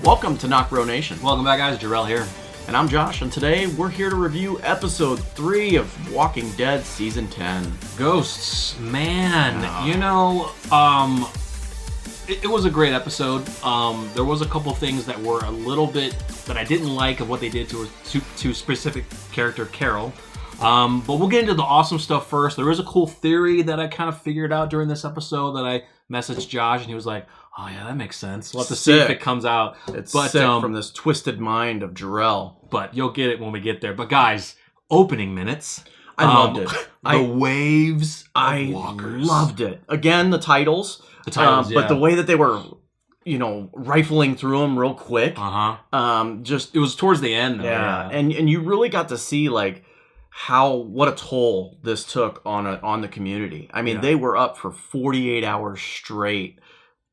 Welcome to NocBro Nation. Welcome back, guys. Jarrell here. And I'm Josh, and today we're here to review episode 3 of Walking Dead Season 10. Ghosts. Man, it was a great episode. There was a couple things that were a little bit that I didn't like of what they did to specific character, Carol. But we'll get into the awesome stuff first. There is a cool theory that I kind of figured out during this episode that I messaged Josh, and he was like, oh yeah, that makes sense. We'll have to see if it comes out. It's sick from this twisted mind of Jarrell. But you'll get it when we get there. But guys, opening minutes. I loved it. The waves of I walkers. loved it. Again, the titles. Yeah. But the way that they were, rifling through them real quick. Just it was towards the end, though. Yeah. And you really got to see, like, what a toll this took on the community. I mean, they were up for 48 hours straight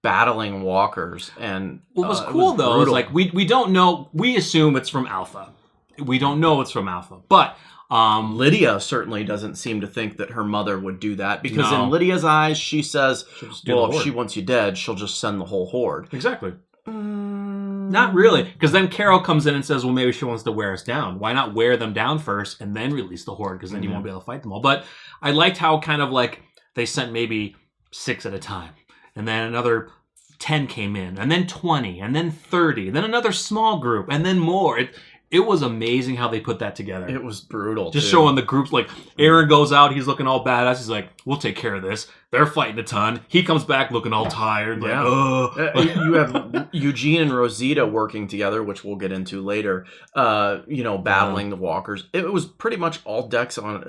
battling walkers, and what was cool though is like we don't know. We assume it's from Alpha. We don't know it's from Alpha, but Lydia certainly doesn't seem to think that her mother would do that, because in Lydia's eyes, she says, "Well, if she wants you dead, she'll just send the whole horde." Exactly. Not really, because then Carol comes in and says, well, maybe she wants to wear us down. Why not wear them down first and then release the horde? Because then you won't be able to fight them all. But I liked how kind of like they sent maybe 6 at a time. And then another 10 came in. And then 20. And then 30. And then another small group. And then more. It was amazing how they put that together. It was brutal. Just showing the groups, like, Aaron goes out, he's looking all badass. He's like, we'll take care of this. They're fighting a ton. He comes back looking all tired. Yeah. Like, you have Eugene and Rosita working together, which we'll get into later, battling the walkers. It was pretty much all hands on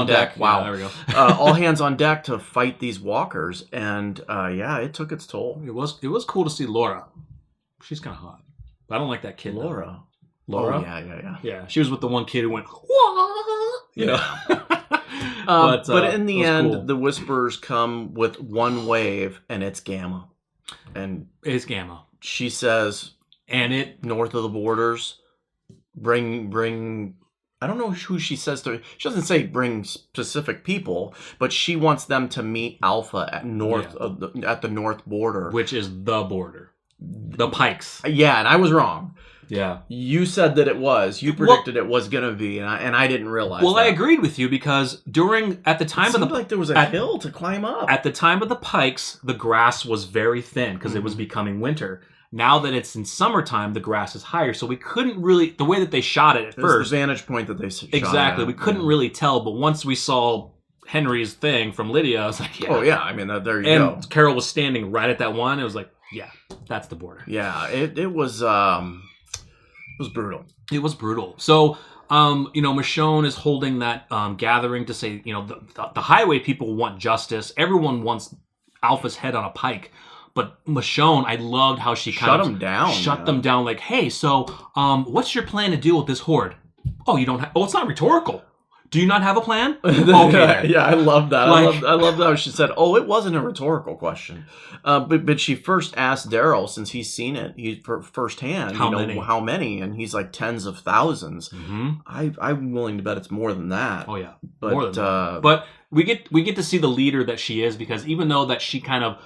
deck. Wow. Yeah, there we go. All hands on deck to fight these walkers. And, it took its toll. It was cool to see Laura. She's kind of hot. I don't like that kid. Laura? Oh, yeah. Yeah, she was with the one kid who went, wah! But in the end, cool. The Whisperers come with one wave, and it's Gamma. And it's Gamma. She says, north of the borders, bring. I don't know who she says to. She doesn't say bring specific people, but she wants them to meet Alpha at the north border, which is the border. The Pikes. Yeah, and I was wrong. Yeah. You said that it was. You predicted it was going to be, and I didn't realize Well, that. I agreed with you because at the time it seemed like there was a hill to climb up. At the time of the Pikes, the grass was very thin because it was becoming winter. Now that it's in summertime, the grass is higher, so we couldn't really, the way that they shot it at first. The vantage point that they shot Exactly. At. We couldn't really tell, but once we saw Henry's thing from Lydia, I was like, yeah. Oh, yeah. I mean, there you go. And Carol was standing right at that one. It was like, yeah, that's the border. Yeah, it was brutal. It was brutal. So, Michonne is holding that gathering to say, the highway people want justice. Everyone wants Alpha's head on a pike. But Michonne, I loved how she shut them down. Like, hey, so what's your plan to deal with this horde? Oh, you don't have. Oh, it's not rhetorical. Do you not have a plan? Okay. Yeah, I love that. I love how she said, "Oh, it wasn't a rhetorical question," but she first asked Daryl, since he's seen it firsthand. How many? And he's like tens of thousands. Mm-hmm. I'm willing to bet it's more than that. Oh yeah, but, more than that. But we get to see the leader that she is, because even though that she kind of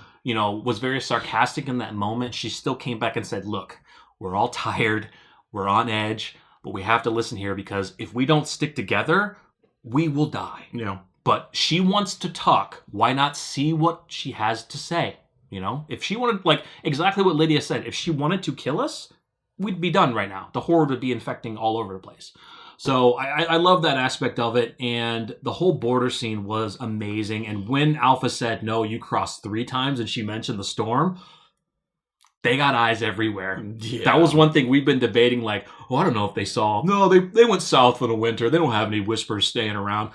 was very sarcastic in that moment, she still came back and said, "Look, we're all tired, we're on edge, but we have to listen here, because if we don't stick together, we will die." Yeah. But she wants to talk. Why not see what she has to say? If she wanted, like exactly what Lydia said, if she wanted to kill us, we'd be done right now. The horde would be infecting all over the place. So I love that aspect of it. And the whole border scene was amazing. And when Alpha said, no, you crossed 3 times, and she mentioned the storm, they got eyes everywhere. Yeah. That was one thing we've been debating, like, I don't know if they saw. No, they went south for the winter. They don't have any Whispers staying around.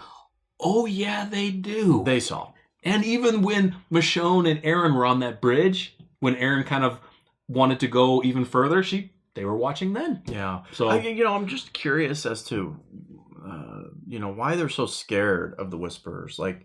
Oh, yeah, they do. They saw. And even when Michonne and Aaron were on that bridge, when Aaron kind of wanted to go even further, they were watching then. Yeah. So I'm just curious as to, why they're so scared of the Whisperers. Like,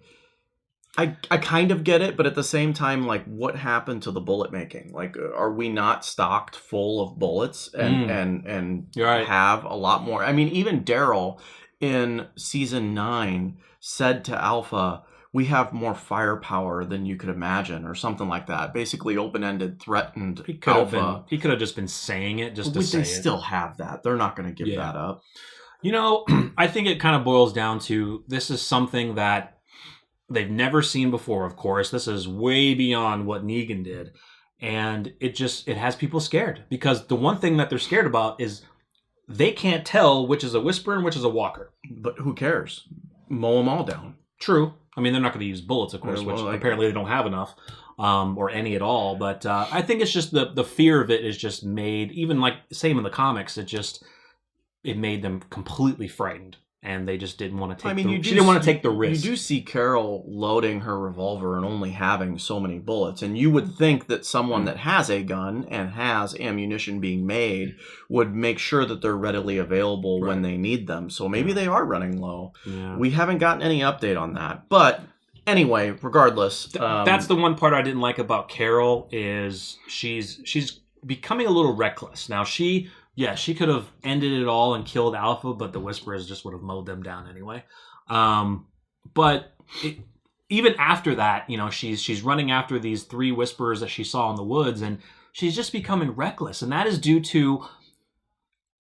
I kind of get it, but at the same time, like, what happened to the bullet making? Like, are we not stocked full of bullets and You're right. have a lot more? I mean, even Daryl in season 9 said to Alpha, we have more firepower than you could imagine, or something like that. Basically, open-ended, threatened He could have alpha. been. He could have just been saying it just to say They it. still have that. They're not going to give that up. You know, I think it kind of boils down to this is something that they've never seen before. Of course, this is way beyond what Negan did, and it has people scared because the one thing that they're scared about is they can't tell which is a Whisperer and which is a Walker. But who cares? Mow them all down. True. I mean, they're not going to use bullets, of course, which apparently they don't have enough, or any at all. But I think it's just the fear of it is just made, even like same in the comics, it made them completely frightened, and they just didn't want to take. She didn't want to take the risk. You do see Carol loading her revolver and only having so many bullets, and you would think that someone that has a gun and has ammunition being made would make sure that they're readily available when they need them. So maybe they are running low. Yeah. We haven't gotten any update on that, but anyway, regardless, that's the one part I didn't like about Carol is she's becoming a little reckless now. She could have ended it all and killed Alpha, but the Whisperers just would have mowed them down anyway. Even after that, you know, she's running after these 3 Whisperers that she saw in the woods, and she's just becoming reckless. And that is due to,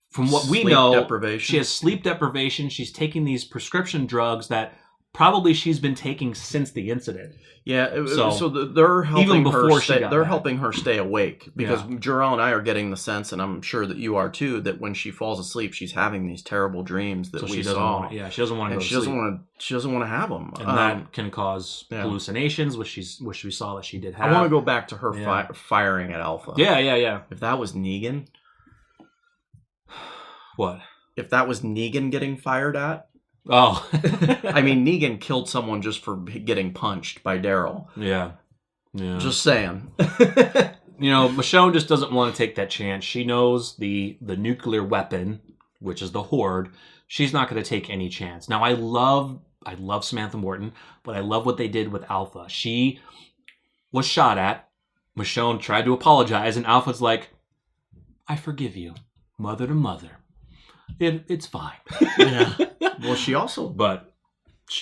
from what we know, she has sleep deprivation. She's taking these prescription drugs that probably she's been taking since the incident. Yeah, so they're helping even before helping her stay awake, because Jarrell and I are getting the sense, and I'm sure that you are too, that when she falls asleep, she's having these terrible dreams that we saw. She doesn't want to go to sleep. She doesn't want to have them, and that can cause hallucinations, which we saw that she did have. I want to go back to her firing at Alpha. Yeah. If that was Negan, what? If that was Negan getting fired at. Oh. I mean, Negan killed someone just for getting punched by Daryl. Yeah. Just saying. You know, Michonne just doesn't want to take that chance. She knows the nuclear weapon, which is the Horde. She's not going to take any chance. Now, I love Samantha Morton, but I love what they did with Alpha. She was shot at. Michonne tried to apologize, and Alpha's like, I forgive you, mother to mother. It's fine. Yeah. Well, she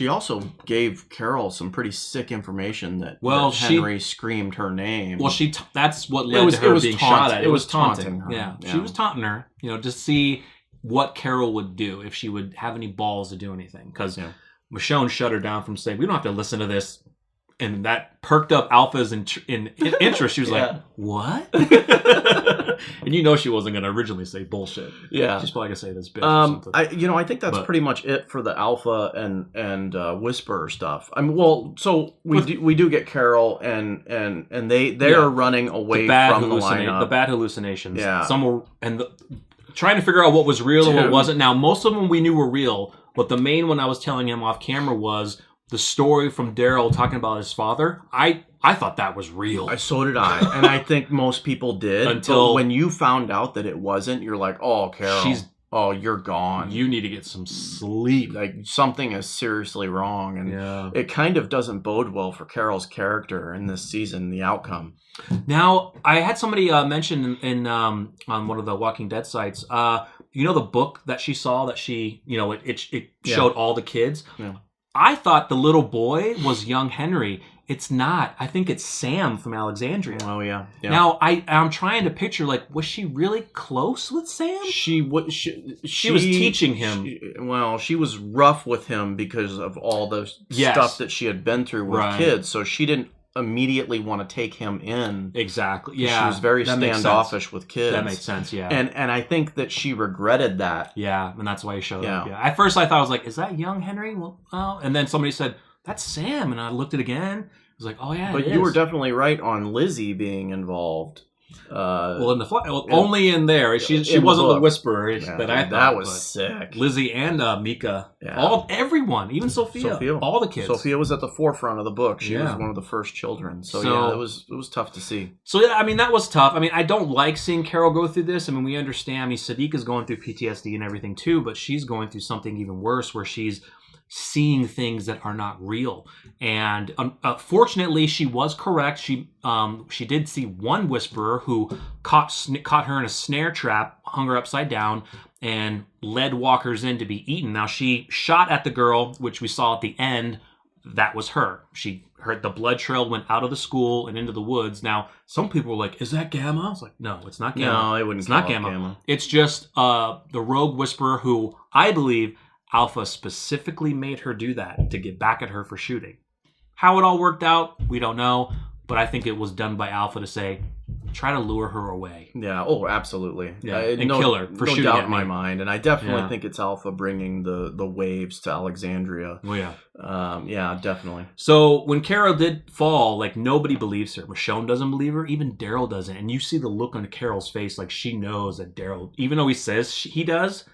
also gave Carol some pretty sick information that Henry screamed her name. Well, that's what led to her being shot at. It was taunting her. Yeah, she was taunting her, you know, to see what Carol would do if she would have any balls to do anything. Because Michonne shut her down from saying, we don't have to listen to this. And that perked up Alpha's interest. She was like, what? And you know she wasn't going to originally say bullshit. Yeah. She's probably going to say this bitch or something. I think that's pretty much it for the Alpha and Whisperer stuff. I mean, well, so we do get Carol and they are running away from the lineup. The bad hallucinations. Yeah. Trying to figure out what was real and what wasn't. Now, most of them we knew were real, but the main one I was telling him off camera was the story from Daryl talking about his father. I thought that was real. So did I. And I think most people did. Until when you found out that it wasn't, you're like, oh, Carol, you're gone. You need to get some sleep. Like, something is seriously wrong. And it kind of doesn't bode well for Carol's character in this season, the outcome. Now, I had somebody mention in on one of the Walking Dead sites, you know the book that she saw that she, you know, it showed all the kids? Yeah. I thought the little boy was young Henry. It's not. I think it's Sam from Alexandria. Oh, yeah. Now, I'm trying to picture, like, was she really close with Sam? She was teaching him. She was rough with him because of all the stuff that she had been through with kids. So she didn't immediately want to take him in. Exactly. Yeah. She was very standoffish with kids. That makes sense, yeah. And I think that she regretted that. Yeah, and that's why he showed up. Yeah. At first I thought, I was like, is that young Henry? Well, and then somebody said, that's Sam. And I looked at it again. I was like, oh, yeah, but you were definitely right on Lizzie being involved. Only in there. She wasn't the Whisperer that I thought. That was sick. Lizzie and Mika. Yeah. Everyone. Even Sophia. All the kids. Sophia was at the forefront of the book. She was one of the first children. So it was tough to see. So, yeah, I mean, that was tough. I mean, I don't like seeing Carol go through this. I mean, we understand. I mean, Sadiqa's going through PTSD and everything too, but she's going through something even worse where she's seeing things that are not real. And fortunately, she was correct. She did see one Whisperer who caught her in a snare trap, hung her upside down, and led walkers in to be eaten. Now, she shot at the girl, which we saw at the end, that was her. She heard the blood trail went out of the school and into the woods. Now, some people were like, is that Gamma? I was like, no, it's not Gamma. No, it wouldn't. It's not Gamma. It's just the rogue whisperer who I believe Alpha specifically made her do that to get back at her for shooting. How it all worked out, we don't know. But I think it was done by Alpha to say, try to lure her away. Yeah. Oh, absolutely. Yeah. And kill her for shooting doubt at in my me. mind. And I definitely think it's Alpha bringing the waves to Alexandria. Oh, yeah. Yeah, definitely. So when Carol did fall, like nobody believes her. Michonne doesn't believe her. Even Daryl doesn't. And you see the look on Carol's face, like she knows that Daryl, even though he says he does,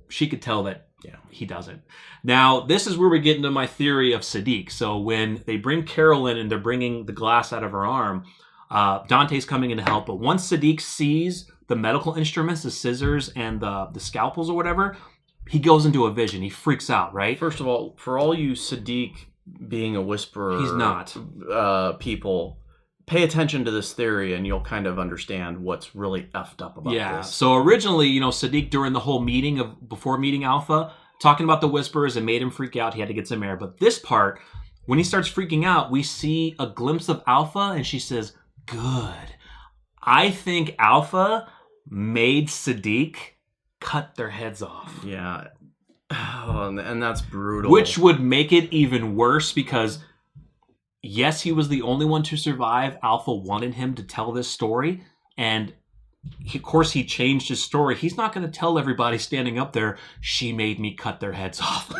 she could tell that he doesn't. Now, this is where we get into my theory of Sadiq. So when they bring Carol in and they're bringing the glass out of her arm, Dante's coming in to help. But once Sadiq sees the medical instruments, the scissors and the scalpels or whatever, he goes into a vision. He freaks out, right? First of all, for all you Sadiq being a whisperer, he's not. People, pay attention to this theory and you'll kind of understand what's really effed up about this. So originally, Sadiq during the whole meeting before meeting Alpha, talking about the whispers and made him freak out. He had to get some air. But this part, when he starts freaking out, we see a glimpse of Alpha and she says, good. I think Alpha made Sadiq cut their heads off. Yeah. Oh, and that's brutal. Which would make it even worse because, yes, he was the only one to survive. Alpha wanted him to tell this story. And, of course, he changed his story. He's not going to tell everybody standing up there, she made me cut their heads off.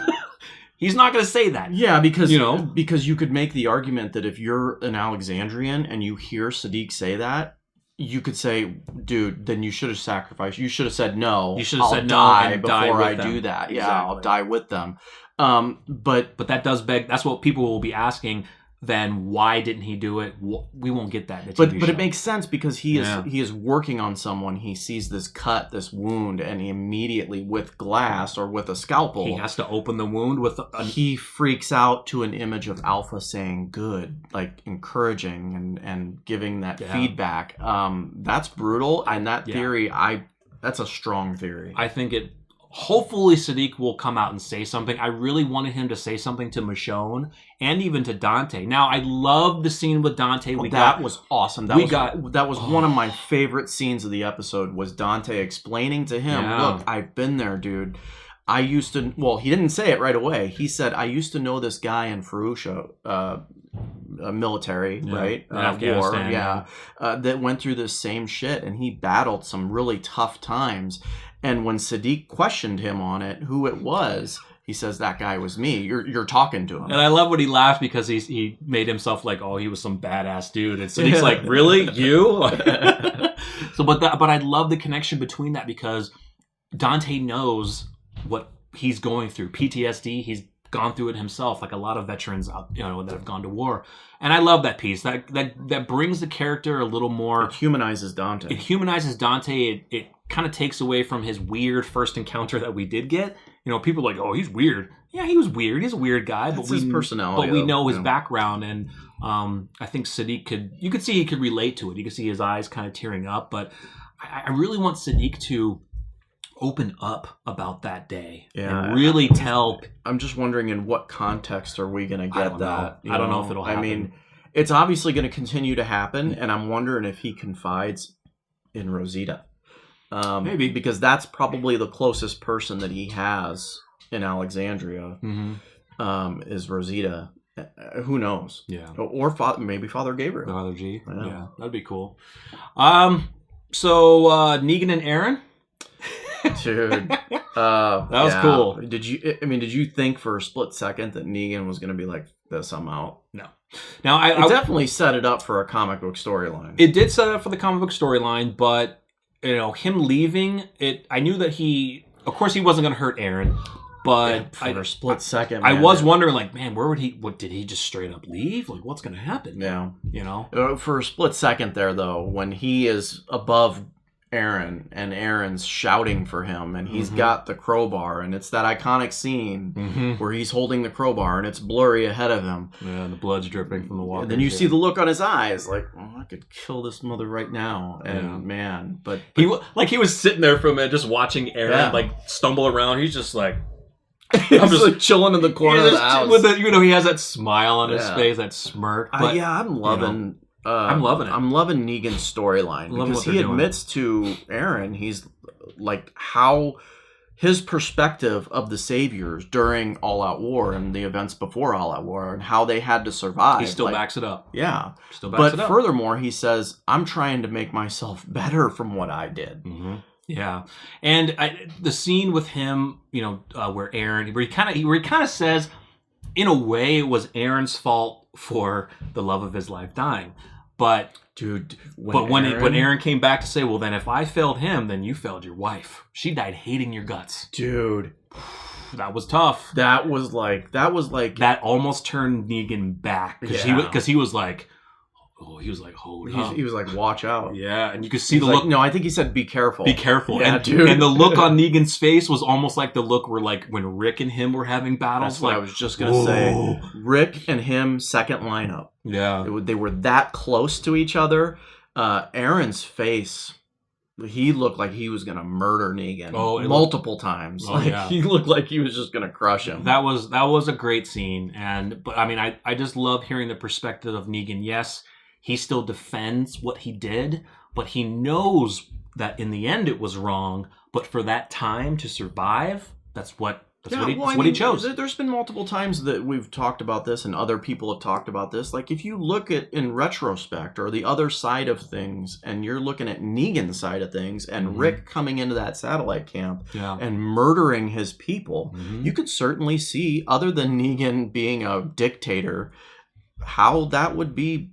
He's not going to say that. Yeah, because you could make the argument that if you're an Alexandrian and you hear Sadiq say that, you could say, dude, then you should have sacrificed. You should have said no. You should have said no die and before die with I them. do that. Exactly. Yeah, I'll die with them. But that does beg. That's what people will be asking. Then why didn't he do it? We won't get that in the TV but show. it makes sense because he is working on someone. He sees this cut, this wound, and he immediately, with glass or with a scalpel, he has to open the wound with. He freaks out to an image of Alpha saying "good," like encouraging and giving that feedback. That's brutal, and that theory, that's a strong theory. I think it. Hopefully Sadiq will come out and say something. I really wanted him to say something to Michonne and even to Dante. Now, I love the scene with Dante. That was awesome. That was one of my favorite scenes of the episode was Dante explaining to him, look, I've been there, dude. I used to, well, he didn't say it right away. He said, I used to know this guy in Fallujah, military, right? Afghanistan, war, that went through this same shit, and he battled some really tough times. And when Sadiq questioned him on it, who it was, he says, that guy was me. You're talking to him. And I love when he laughed because he made himself like, oh, he was some badass dude. And Sadiq's like, really? You? But I love the connection between that because Dante knows what he's going through. PTSD, he's gone through it himself, like a lot of veterans that have gone to war. And I love that piece. That brings the character a little more. It humanizes Dante. It kind of takes away from his weird first encounter that we did get. People are like, oh, he's weird. Yeah, he was weird. He's a weird guy. That's his personality. But we know his background. And I think Sadiq you could see he could relate to it. You could see his eyes kind of tearing up. But I really want Sadiq to open up about that day and really tell. I'm just wondering in what context are we going to get that? I don't know if it'll happen. I mean, it's obviously going to continue to happen, and I'm wondering if he confides in Rosita. Maybe. Because that's probably the closest person that he has in Alexandria is Rosita. Who knows? Yeah. Or maybe Father Gabriel. Father G. Yeah, that'd be cool. So Negan and Aaron? Dude, that was cool. Did you think for a split second that Negan was going to be like this? I'm out. No. Now I definitely set it up for a comic book storyline. It did set up for the comic book storyline, but him leaving it. I knew that of course, he wasn't going to hurt Aaron. But for a split second, I was wondering, like, man, where would he? What did he just straight up leave? Like, what's going to happen? Yeah, For a split second there, though, when he is above Aaron and Aaron's shouting for him and he's got the crowbar and it's that iconic scene where he's holding the crowbar and it's blurry ahead of him. Yeah, and the blood's dripping from the water. And then you see the look on his eyes like, oh, I could kill this mother right now. And man, but he was sitting there for a minute just watching Aaron like stumble around. He's just like, He's like chilling in the corner of the house. He has that smile on his face, that smirk. But, I'm loving. I'm loving it. I'm loving Negan's storyline because he admits to Aaron, he's like how his perspective of the Saviors during All Out War and the events before All Out War and how they had to survive. He still backs it up. Yeah. Still backs it up. But furthermore, he says, I'm trying to make myself better from what I did. Mm-hmm. Yeah. And the scene with him, where he kind of says, in a way, it was Aaron's fault for the love of his life dying. But dude, when Aaron came back to say, well, then if I failed him, then you failed your wife. She died hating your guts. Dude, that was tough. That that almost turned Negan back because he was like, hold up. He was like, watch out. Yeah, and you could see the look. No, I think he said, be careful. Be careful. Yeah, and, dude. And the look on Negan's face was almost like the look where, like, when Rick and him were having battles. That's what I was just going to say. Rick and him, second lineup. Yeah. They were that close to each other. Aaron's face, he looked like he was going to murder Negan multiple times. He looked like he was just going to crush him. That was a great scene. But I mean, I just love hearing the perspective of Negan. Yes, he still defends what he did, but he knows that in the end it was wrong. But for that time to survive, that's what he chose. There's been multiple times that we've talked about this and other people have talked about this. Like, if you look at in retrospect or the other side of things and you're looking at Negan's side of things and Rick coming into that satellite camp and murdering his people, you could certainly see, other than Negan being a dictator, how that would be,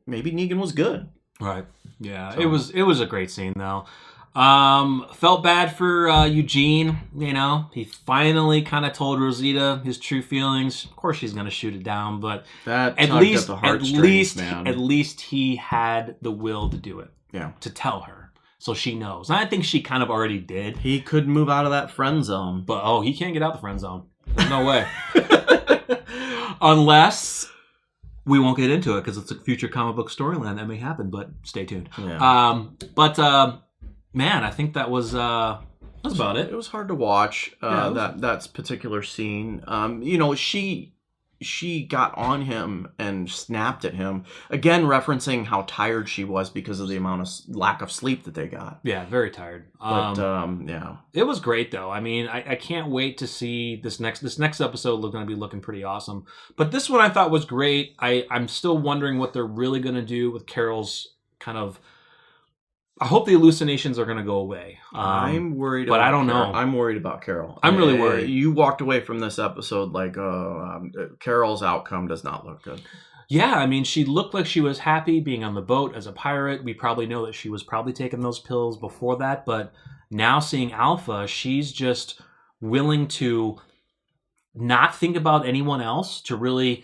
maybe Negan was good. Right. Yeah. So. It was a great scene though. Felt bad for Eugene. He finally kind of told Rosita his true feelings. Of course, she's gonna shoot it down, but at least he had the will to do it. Yeah, to tell her, so she knows. And I think she kind of already did. He could move out of that friend zone, but he can't get out the friend zone. There's no way, unless. We won't get into it because it's a future comic book storyline that may happen, but stay tuned. Yeah. Man, I think that was about it. It was hard to watch that particular scene. She got on him and snapped at him again, referencing how tired she was because of the amount of lack of sleep that they got. Yeah, very tired. But it was great though. I mean, I can't wait to see this next episode. Going to be looking pretty awesome. But this one I thought was great. I'm still wondering what they're really going to do with Carol's kind of. I hope the hallucinations are going to go away. I'm worried but about I don't Carol. know. I'm worried about Carol. I'm really worried. You walked away from this episode like Carol's outcome does not look good. Yeah, I mean, she looked like she was happy being on the boat as a pirate. We probably know that she was probably taking those pills before that. But now seeing Alpha, she's just willing to not think about anyone else, to really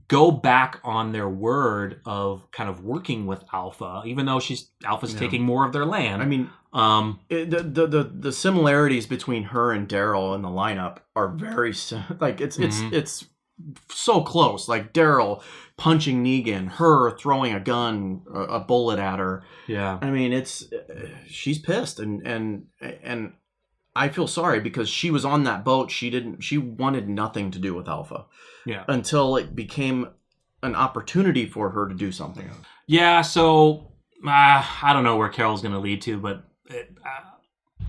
go back on their word of kind of working with Alpha, even though Alpha's taking more of their land. I mean, the similarities between her and Daryl in the lineup are very it's so close. Like Daryl punching Negan, her throwing a bullet at her. Yeah, I mean, she's pissed and I feel sorry because she was on that boat. She wanted nothing to do with Alpha. Yeah. Until it became an opportunity for her to do something. Yeah. So I don't know where Carol's going to lead to, but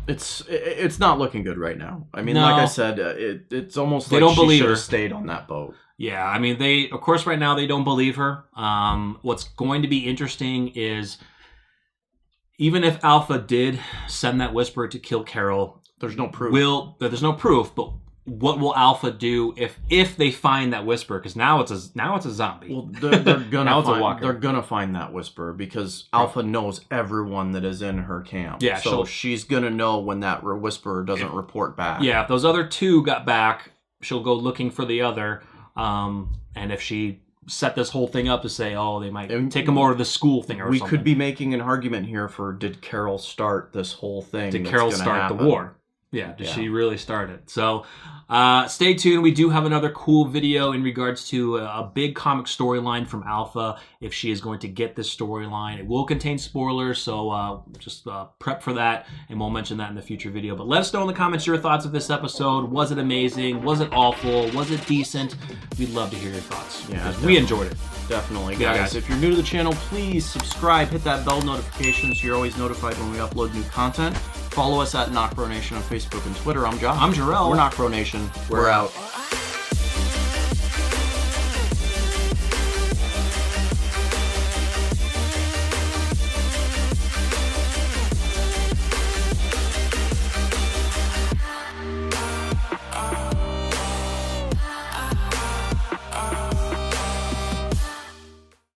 it's not looking good right now. I mean, no. Like I said, it's almost they like don't she believe should her. have stayed on that boat. Yeah. I mean, of course, right now they don't believe her. What's going to be interesting is even if Alpha did send that whisper to kill Carol, there's no proof. There's no proof, but what will Alpha do if they find that whisper? Because now it's a zombie. Well, they're gonna find that whisper because Alpha knows everyone that is in her camp. Yeah, so she's gonna know when that whisperer doesn't report back. Yeah, if those other two got back, she'll go looking for the other. And if she set this whole thing up to say, they might take them over to the school thing or something. We could be making an argument here for did Carol start this whole thing? Did Carol start the war? Yeah, did she really start it? So stay tuned. We do have another cool video in regards to a big comic storyline from Alpha, if she is going to get this storyline. It will contain spoilers, so just prep for that, and we'll mention that in the future video. But let us know in the comments your thoughts of this episode. Was it amazing? Was it awful? Was it decent? We'd love to hear your thoughts. Yeah, we enjoyed it. Definitely, Yeah, guys. guys. If you're new to the channel, please subscribe, hit that bell notification so you're always notified when we upload new content. Follow us at NocBro Nation on Facebook and Twitter. I'm Josh. I'm Jarrell. We're NocBro Nation. We're out.